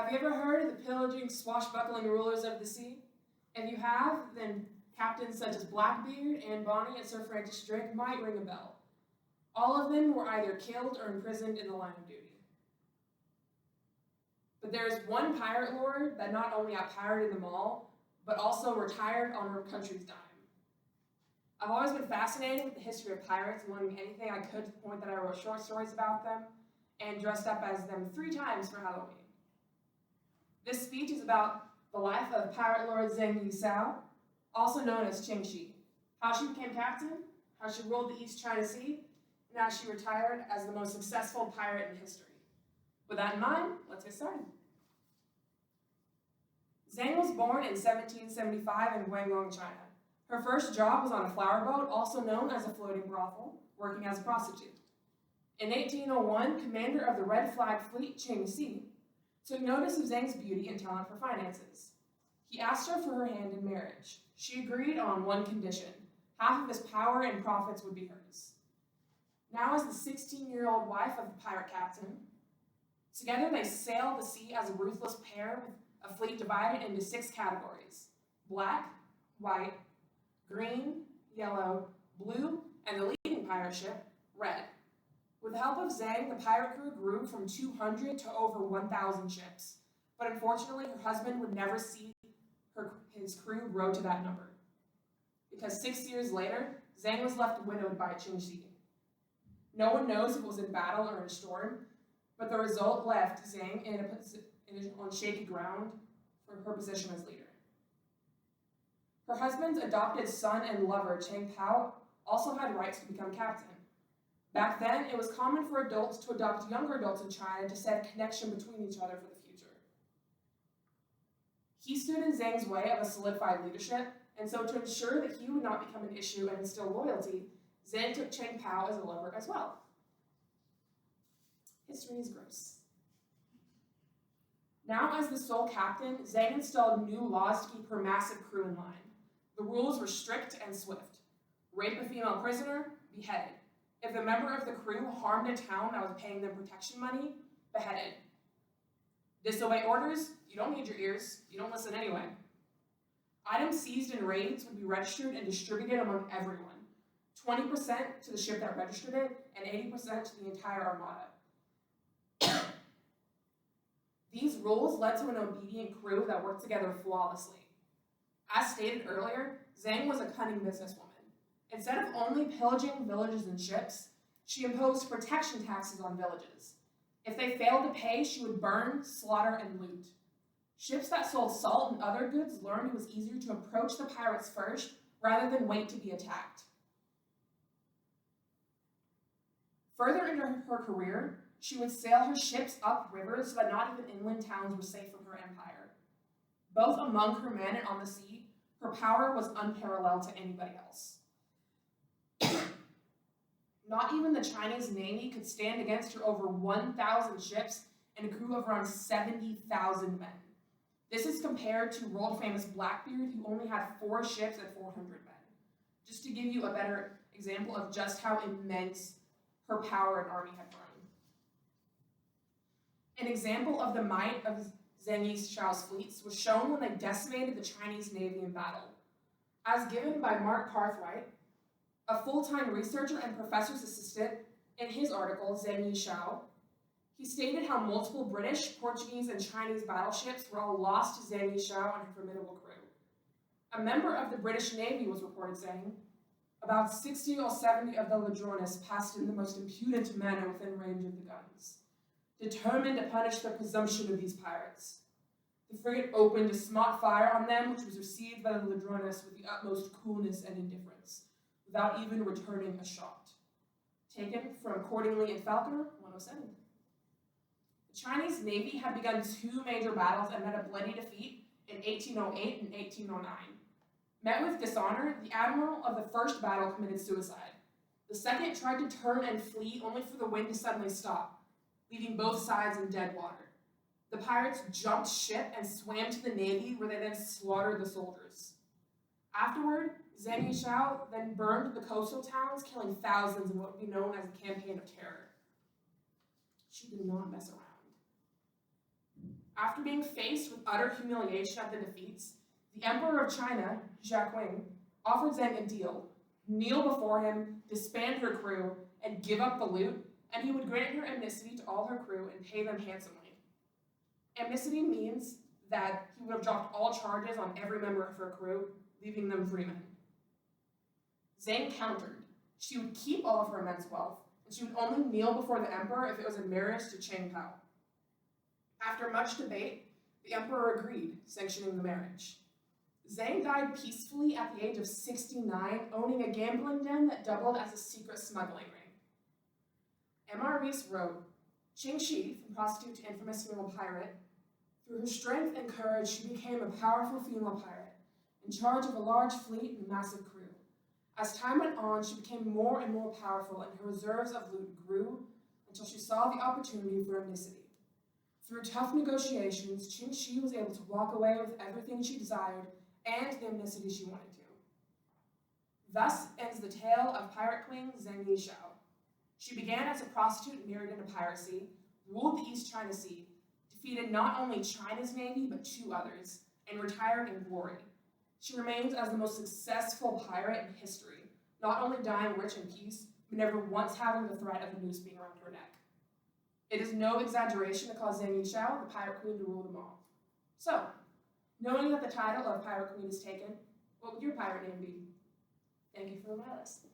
Have you ever heard of the pillaging, swashbuckling rulers of the sea? If you have, then captains such as Blackbeard, Anne Bonny, and Sir Francis Drake might ring a bell. All of them were either killed or imprisoned in the line of duty. But there is one pirate lord that not only out-pirated them all, but also retired on her country's dime. I've always been fascinated with the history of pirates and learning anything I could to the point that I wrote short stories about them and dressed up as them 3 times for Halloween. This speech is about the life of Pirate Lord Zheng Yisao, also known as Cheng Shi, how she became captain, how she ruled the East China Sea, and how she retired as the most successful pirate in history. With that in mind, let's get started. Zheng was born in 1775 in Guangdong, China. Her first job was on a flower boat, also known as a floating brothel, working as a prostitute. In 1801, commander of the Red Flag Fleet, Cheng Shi, took notice of Zheng's beauty and talent for finances. He asked her for her hand in marriage. She agreed on one condition: half of his power and profits would be hers. Now as the 16-year-old wife of the pirate captain, together they sailed the sea as a ruthless pair with a fleet divided into 6 categories: black, white, green, yellow, blue, and the leading pirate ship, red. With the help of Zheng, the pirate crew grew from 200 to over 1,000 ships, but unfortunately her husband would never see his crew grow to that number, because 6 years later, Zheng was left widowed by Cheng Shi. No one knows if it was in battle or in storm, but the result left Zheng on shaky ground for her position as leader. Her husband's adopted son and lover, Cheng Pao, also had rights to become captain. Back then, it was common for adults to adopt younger adults in China to set a connection between each other for the future. He stood in Zheng's way of a solidified leadership, and so to ensure that he would not become an issue and instill loyalty, Zheng took Cheng Pao as a lover as well. History is gross. Now, as the sole captain, Zheng installed new laws to keep her massive crew in line. The rules were strict and swift. Rape a female prisoner, beheaded. If a member of the crew harmed a town that was paying them protection money, beheaded. Disobey orders, you don't need your ears, you don't listen anyway. Items seized in raids would be registered and distributed among everyone. 20% to the ship that registered it, and 80% to the entire armada. These rules led to an obedient crew that worked together flawlessly. As stated earlier, Zheng was a cunning businesswoman. Instead of only pillaging villages and ships, she imposed protection taxes on villages. If they failed to pay, she would burn, slaughter, and loot. Ships that sold salt and other goods learned it was easier to approach the pirates first rather than wait to be attacked. Further into her career, she would sail her ships upriver so that not even inland towns were safe from her empire. Both among her men and on the sea, her power was unparalleled to anybody else. Not even the Chinese Navy could stand against her over 1,000 ships and a crew of around 70,000 men. This is compared to world-famous Blackbeard, who only had 4 ships and 400 men. Just to give you a better example of just how immense her power and army had grown. An example of the might of Zheng Yishao's fleets was shown when they decimated the Chinese Navy in battle. As given by Mark Cartwright, a full-time researcher and professor's assistant, in his article, Zheng Yishao, he stated how multiple British, Portuguese, and Chinese battleships were all lost to Zheng Yishao and her formidable crew. A member of the British Navy was reported saying, about 60 or 70 of the Ladrones passed in the most impudent manner within range of the guns, determined to punish the presumption of these pirates. The frigate opened a smart fire on them, which was received by the Ladrones with the utmost coolness and indifference, without even returning a shot. Taken from Accordingly in Falconer, 107. The Chinese Navy had begun 2 major battles and met a bloody defeat in 1808 and 1809. Met with dishonor, the admiral of the first battle committed suicide. The second tried to turn and flee, only for the wind to suddenly stop, leaving both sides in dead water. The pirates jumped ship and swam to the Navy, where they then slaughtered the soldiers. Afterward, Zheng Yishao then burned the coastal towns, killing thousands in what would be known as the Campaign of Terror. She did not mess around. After being faced with utter humiliation at the defeats, the Emperor of China, Zheng, offered Zheng a deal: kneel before him, disband her crew, and give up the loot, and he would grant her amnesty to all her crew and pay them handsomely. Amnesty means that he would have dropped all charges on every member of her crew, leaving them free men. Zheng countered. She would keep all of her immense wealth, and she would only kneel before the emperor if it was a marriage to Chang Pao. After much debate, the emperor agreed, sanctioning the marriage. Zheng died peacefully at the age of 69, owning a gambling den that doubled as a secret smuggling ring. M.R. Rees wrote, Qing Shi, from prostitute to infamous female pirate, through her strength and courage, she became a powerful female pirate, in charge of a large fleet and a massive crew. As time went on, she became more and more powerful, and her reserves of loot grew until she saw the opportunity for amnesty. Through tough negotiations, Qing Shi was able to walk away with everything she desired and the amnesty she wanted to. Thus ends the tale of pirate queen Zheng Yishao. She began as a prostitute and married into piracy, ruled the East China Sea, defeated not only China's navy but 2 others, and retired in glory. She remains as the most successful pirate in history, not only dying rich in peace, but never once having the threat of a noose being around her neck. It is no exaggeration to call Zheng Yishao the pirate queen to rule them all. So, knowing that the title of pirate queen is taken, what would your pirate name be? Thank you for my list.